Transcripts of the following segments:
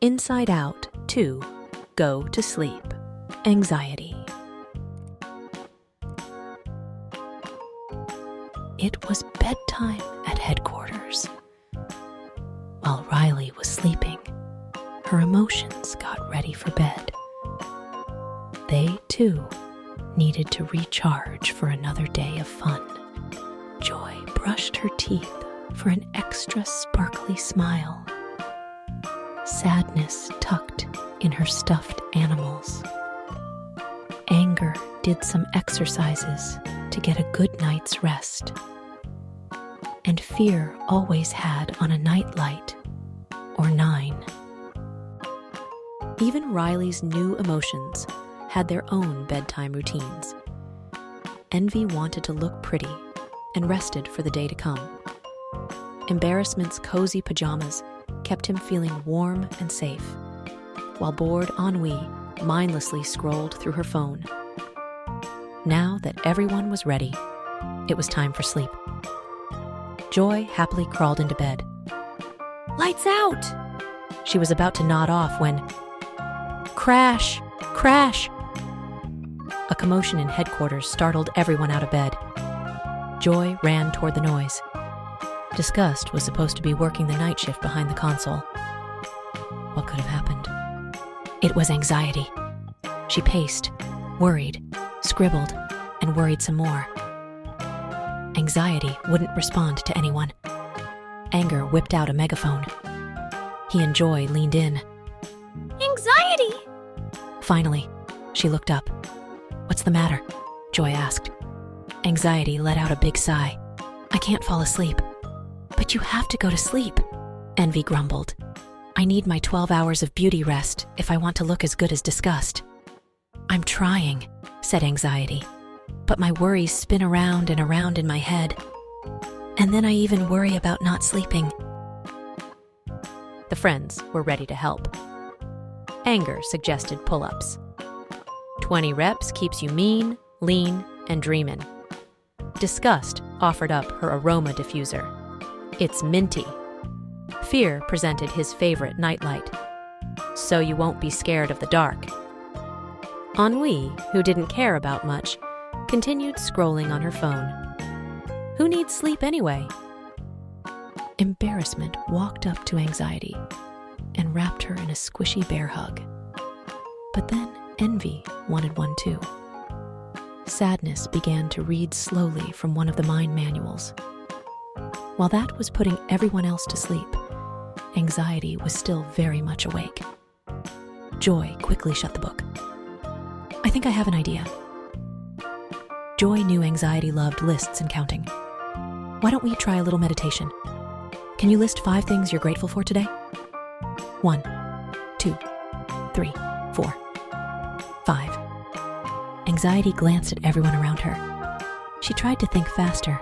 Inside Out 2. Go to Sleep. Anxiety. It was bedtime at headquarters. While Riley was sleeping, her emotions got ready for bed. They, too, needed to recharge for another day of fun. Joy brushed her teeth for an extra sparkly smile. Sadness tucked in her stuffed animals. Anger did some exercises to get a good night's rest. And fear always had on a nightlight or 9. Even Riley's new emotions had their own bedtime routines. Envy wanted to look pretty and rested for the day to come. Embarrassment's cozy pajamas kept him feeling warm and safe, while bored Ennui mindlessly scrolled through her phone. Now that everyone was ready, it was time for sleep. Joy happily crawled into bed. "Lights out!" She was about to nod off when... Crash! Crash! A commotion in headquarters startled everyone out of bed. Joy ran toward the noise. Disgust was supposed to be working the night shift behind the console. What could have happened? It was anxiety. She paced, worried, scribbled, and worried some more. Anxiety wouldn't respond to anyone. Anger whipped out a megaphone. He and Joy leaned in. "Anxiety!" Finally, she looked up. "What's the matter?" Joy asked. Anxiety let out a big sigh. "I can't fall asleep." "But you have to go to sleep," Envy grumbled. "I need my 12 hours of beauty rest if I want to look as good as Disgust." "I'm trying," said Anxiety, "but my worries spin around and around in my head. And then I even worry about not sleeping." The friends were ready to help. Anger suggested pull-ups. 20 reps keeps you mean, lean, and dreamin'. Disgust offered up her aroma diffuser. It's minty. Fear presented his favorite nightlight. So you won't be scared of the dark. Ennui, who didn't care about much, continued scrolling on her phone. Who needs sleep anyway? Embarrassment walked up to Anxiety and wrapped her in a squishy bear hug. But then Envy wanted one too. Sadness began to read slowly from one of the mind manuals. While that was putting everyone else to sleep, Anxiety was still very much awake. Joy quickly shut the book. "I think I have an idea." Joy knew Anxiety loved lists and counting. "Why don't we try a little meditation? Can you list 5 things you're grateful for today? 1, 2, 3, 4, 5. Anxiety glanced at everyone around her. She tried to think faster,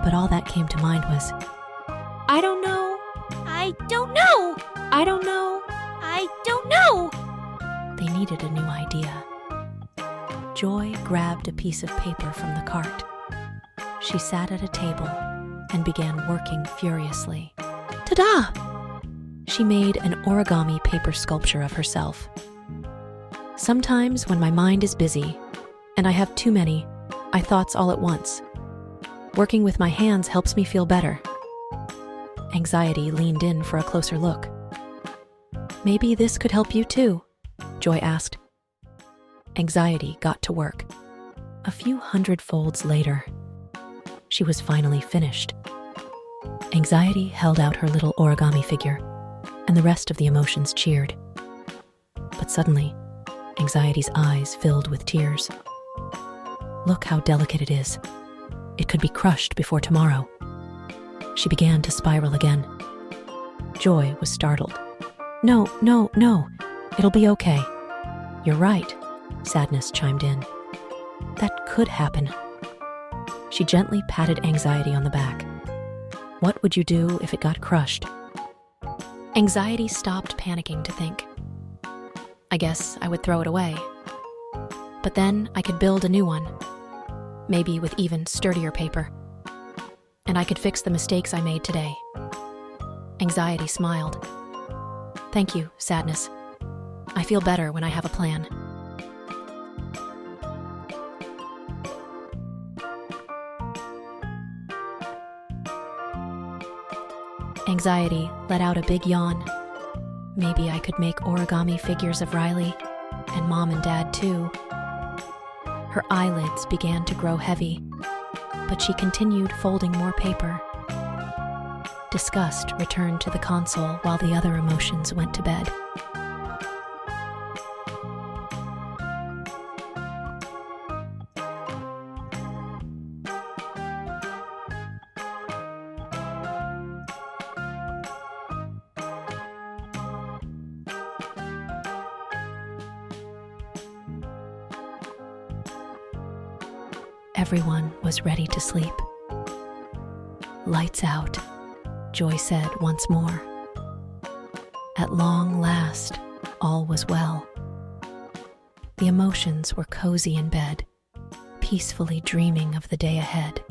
but all that came to mind was, "I don't know. I don't know. I don't know. I don't know." They needed a new idea. Joy grabbed a piece of paper from the cart. She sat at a table and began working furiously. Ta-da! She made an origami paper sculpture of herself. Sometimes when my mind is busy and I have too many thoughts all at once, working with my hands helps me feel better. Anxiety leaned in for a closer look. "Maybe this could help you too?" Joy asked. Anxiety got to work. A few hundred folds later, she was finally finished. Anxiety held out her little origami figure, and the rest of the emotions cheered. But suddenly, Anxiety's eyes filled with tears. "Look how delicate it is. It could be crushed before tomorrow." She began to spiral again. Joy was startled. No, it'll be okay." "You're right," Sadness chimed in. "That could happen." She gently patted Anxiety on the back. "What would you do if it got crushed?" Anxiety stopped panicking to think. "I guess I would throw it away. But then I could build a new one, maybe with even sturdier paper. And I could fix the mistakes I made today." Anxiety smiled. Thank you, Sadness. I feel better when I have a plan. Anxiety let out a big yawn. Maybe I could make origami figures of Riley, and Mom and Dad too. Her eyelids began to grow heavy, but she continued folding more paper. Disgust returned to the console while the other emotions went to bed. Everyone was ready to sleep. Lights out, Joy said once more. At long last, all was well. The emotions were cozy in bed, peacefully dreaming of the day ahead.